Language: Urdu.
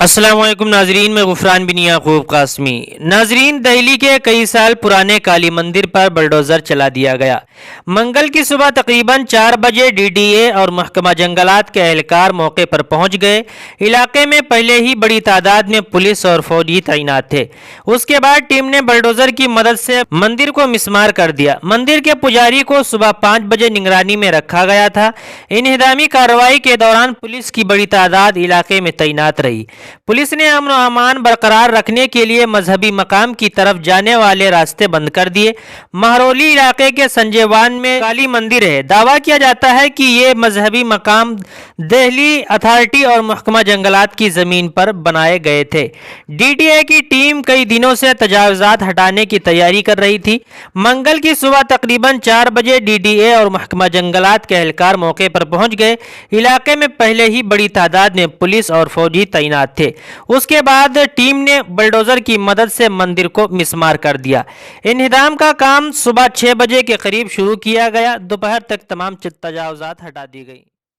السلام علیکم ناظرین، میں غفران بن یعقوب قاسمی۔ ناظرین، دہلی کے کئی سال پرانے کالی مندر پر بلڈوزر چلا دیا گیا۔ منگل کی صبح تقریباً 4 بجے ڈی ڈی اے اور محکمہ جنگلات کے اہلکار موقع پر پہنچ گئے۔ علاقے میں پہلے ہی بڑی تعداد میں پولیس اور فوجی تعینات تھے۔ اس کے بعد ٹیم نے بلڈوزر کی مدد سے مندر کو مسمار کر دیا۔ مندر کے پجاری کو صبح 5 بجے نگرانی میں رکھا گیا تھا۔ انہدامی کارروائی کے دوران پولیس کی بڑی تعداد علاقے میں تعینات رہی۔ پولیس نے امن و امان برقرار رکھنے کے لیے مذہبی مقام کی طرف جانے والے راستے بند کر دیے۔ مہرولی علاقے کے سنجے وان میں کالی مندر ہے۔ دعویٰ کیا جاتا ہے کہ یہ مذہبی مقام دہلی اتھارٹی اور محکمہ جنگلات کی زمین پر بنائے گئے تھے۔ ڈی ڈی اے کی ٹیم کئی دنوں سے تجاوزات ہٹانے کی تیاری کر رہی تھی۔ منگل کی صبح تقریباً 4 بجے ڈی ڈی اے اور محکمہ جنگلات کے اہلکار موقع پر پہنچ گئے۔ علاقے میں پہلے ہی بڑی تعداد میں پولیس اور فوجی تعینات تھے۔ اس کے بعد ٹیم نے بلڈوزر کی مدد سے مندر کو مسمار کر دیا۔ انہدام کا کام صبح 6 بجے کے قریب شروع کیا گیا۔ دوپہر تک تمام تجاوزات ہٹا دی گئی۔